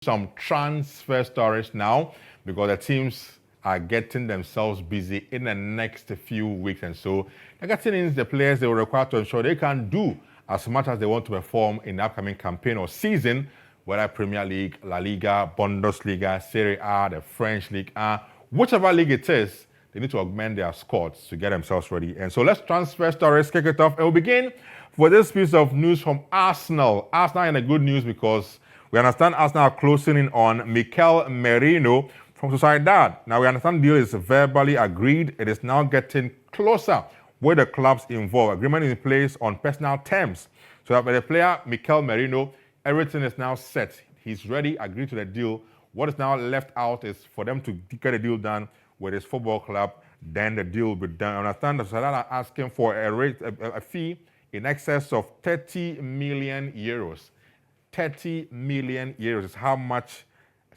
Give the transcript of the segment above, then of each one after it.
some transfer stories now because the teams are getting themselves busy in the next few weeks, and so they're getting in the players they will require to ensure they can do as much as they want to perform in the upcoming campaign or season, whether Premier League, La Liga, Bundesliga, Serie A, the French League, whichever league it is, they need to augment their squads to get themselves ready. And so let's transfer stories, kick it off, and we'll begin with this piece of news from Arsenal. Arsenal in the good news because we understand Arsenal are closing in on Mikel Merino from Sociedad. Now we understand the deal is verbally agreed. It is now getting closer with the clubs involved. Agreement is in place on personal terms. So that for the player Mikel Merino, everything is now set. He's ready, agreed to the deal. What is now left out is for them to get a deal done with his football club. Then the deal will be done. I understand that Sociedad are asking for a fee in excess of 30 million euros. 30 million euros is how much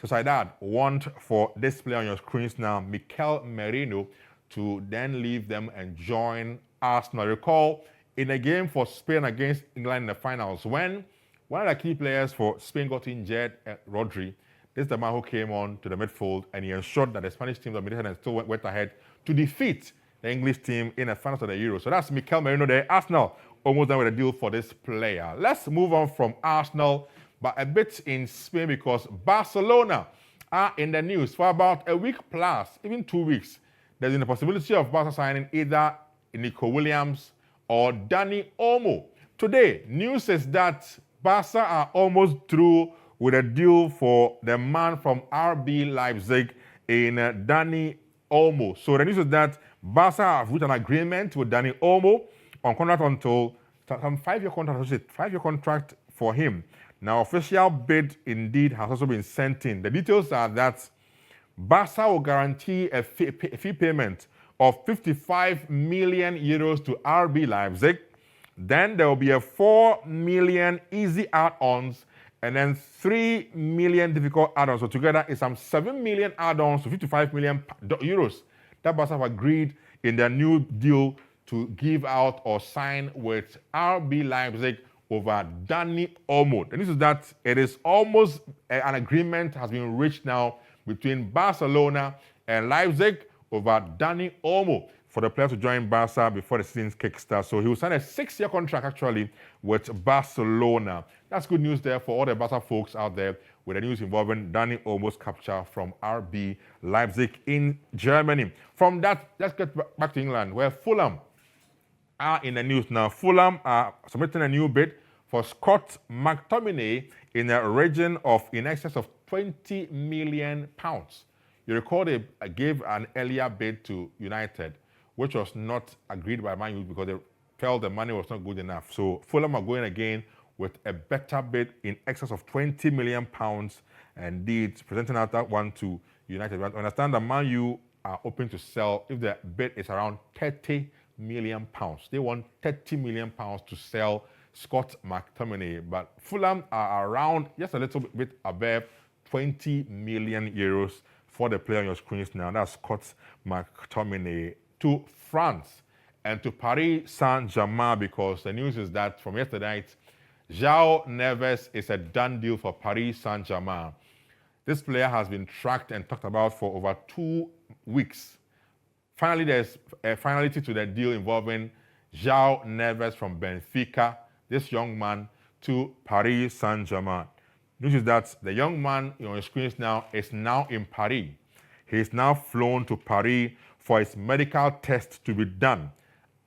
Sociedad want for this player on your screens now, Mikel Merino, to then leave them and join Arsenal. Recall, in a game for Spain against England in the finals, when one of the key players for Spain got injured, Rodri, this is the man who came on to the midfield and he ensured that the Spanish team dominated and still went ahead to defeat the English team in the finals of the Euro. So that's Mikel Merino there. Arsenal almost done with a deal for this player. Let's move on from Arsenal, but a bit in Spain because Barcelona are in the news for about a week plus, even 2 weeks. There's been a possibility of Barca signing either Nico Williams or Dani Olmo. Today, news is that Barca are almost through with a deal for the man from RB Leipzig in Dani Olmo. So the news is that Barca have reached an agreement with Dani Olmo on contract until some 5-year contract, 5-year contract for him. Now, official bid indeed has also been sent in. The details are that Barca will guarantee a fee payment of 55 million euros to RB Leipzig. Then there will be a 4 million easy add-ons and then 3 million difficult add-ons. So together it's some 7 million add-ons to 55 million euros that Barca have agreed in their new deal to give out or sign with RB Leipzig over Dani Olmo. The news is that it is almost an agreement has been reached now between Barcelona and Leipzig over Dani Olmo for the player to join Barca before the season kickstarts. So he will sign a 6-year contract actually with Barcelona. That's good news there for all the Barca folks out there with the news involving Dani Olmo's capture from RB Leipzig in Germany. From that, let's get back to England where Fulham are in the news now. Fulham are submitting a new bid for Scott McTominay in a region of in excess of 20 million pounds. You recall they gave an earlier bid to United, which was not agreed by Man U because they felt the money was not good enough. So Fulham are going again with a better bid in excess of 20 million pounds, and indeed presenting out that one to United. I understand that Man U are open to sell if the bid is around 30 million pounds. They want 30 million pounds to sell Scott McTominay, but Fulham are around just a little bit above 20 million euros for the player on your screens now. That's Scott McTominay to France and to Paris Saint-Germain because the news is that from yesterday night, João Neves is a done deal for Paris Saint-Germain. This player has been tracked and talked about for over 2 weeks. Finally, there's a finality to the deal involving João Neves from Benfica, this young man, to Paris Saint-Germain. News is that the young man on your screens now is now in Paris. He is now flown to Paris for his medical test to be done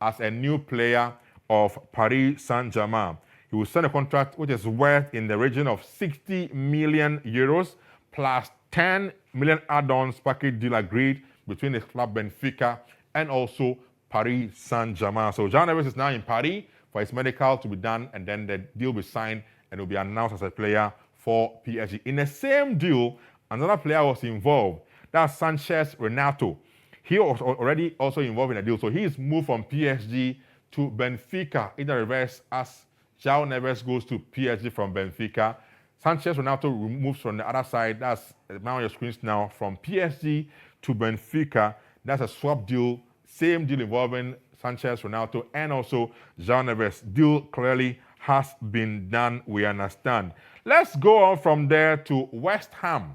as a new player of Paris Saint-Germain. He will sign a contract which is worth in the region of 60 million euros plus 10 million add-ons package deal agreed between his club Benfica and also Paris Saint-Germain. So João Neves is now in Paris for his medical to be done, and then the deal will be signed and will be announced as a player for PSG. In the same deal, another player was involved. That's Sanchez Renato. He was already also involved in the deal. So he's moved from PSG to Benfica in the reverse as João Neves goes to PSG from Benfica. Sanchez Renato moves from the other side. That's now on your screens now from PSG to Benfica. That's a swap deal. Same deal involving Sanchez Renato and also João Neves. Deal clearly has been done, we understand. Let's go on from there to West Ham.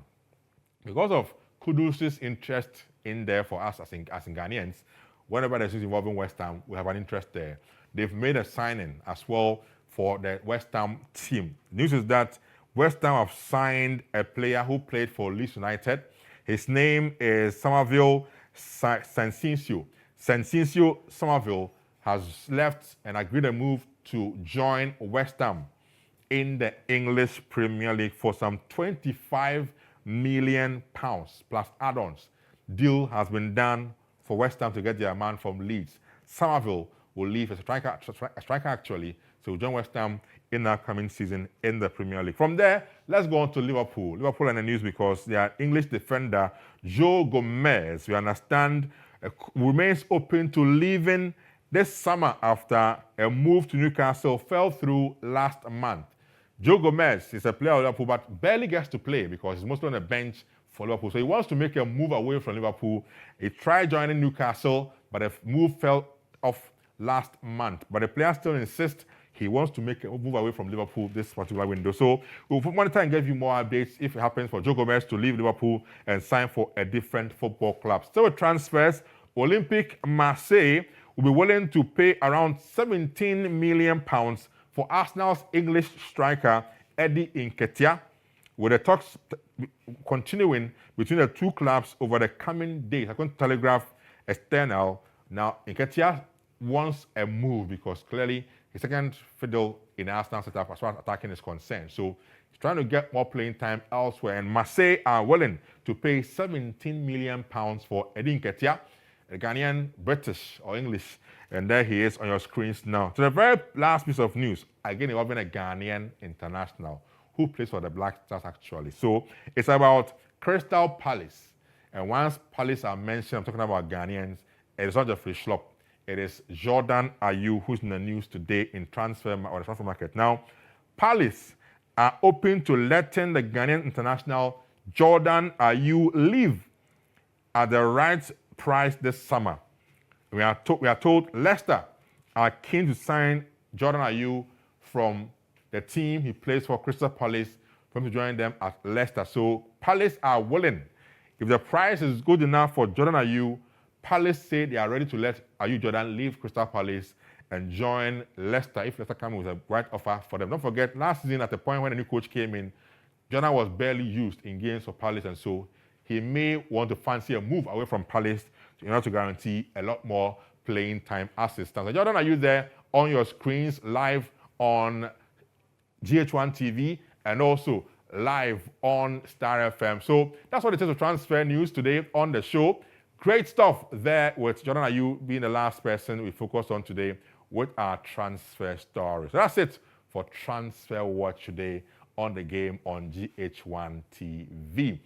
Because of Kudus's interest in there for us as in Ghanaians, whenever there's news involving West Ham, we have an interest there. They've made a signing as well for the West Ham team. News is that West Ham have signed a player who played for Leeds United. His name is Somerville Sansincio. Sansincio Somerville has left and agreed a move to join West Ham in the English Premier League for some £25 million plus add-ons. Deal has been done for West Ham to get their man from Leeds. Somerville will leave as a striker actually, so join West Ham in the upcoming season in the Premier League. From there, let's go on to Liverpool. Liverpool in the news because their English defender, Joe Gomez, we understand, remains open to leaving this summer after a move to Newcastle fell through last month. Joe Gomez is a player of Liverpool, but barely gets to play because he's mostly on the bench for Liverpool. So he wants to make a move away from Liverpool. He tried joining Newcastle, but the move fell off last month. But the player still insists he wants to make a move away from Liverpool this particular window. So we'll monitor and give you more updates if it happens for Joe Gomez to leave Liverpool and sign for a different football club. Still with transfers, Olympique Marseille will be willing to pay around £17 million for Arsenal's English striker Eddie Nketiah, with the talks continuing between the two clubs over the coming days. According to Telegraph External, now Nketiah wants a move because clearly his second fiddle in Arsenal setup as far as attacking is concerned. So he's trying to get more playing time elsewhere, and Marseille are willing to pay £17 million for Eddie Nketiah, a Ghanaian, British or English, and there he is on your screens now. To the very last piece of news, again involving a Ghanaian international who plays for the Black Stars actually. So it's about Crystal Palace. And once Palace are mentioned, I'm talking about Ghanaians, it's not Jeffrey Schlupp. It is Jordan Ayew who's in the news today in the transfer market. Now, Palace are open to letting the Ghanaian international Jordan Ayew leave at the right price this summer. We are told Leicester are keen to sign Jordan Ayew from the team he plays for, Crystal Palace, for him to join them at Leicester. So Palace are willing. If the price is good enough for Jordan Ayew, Palace say they are ready to let Ayew Jordan leave Crystal Palace and join Leicester if Leicester come with a right offer for them. Don't forget, last season at the point when the new coach came in, Jordan was barely used in games for Palace, and so he may want to fancy a move away from Palace in order to guarantee a lot more playing time as it stands. So Jordan, are you there on your screens live on GH1 TV and also live on Star FM? So that's what it is of transfer news today on the show. Great stuff there with Jordan Ayew being the last person we focused on today with our transfer stories. So that's it for Transfer Watch today on the game on GH1 TV.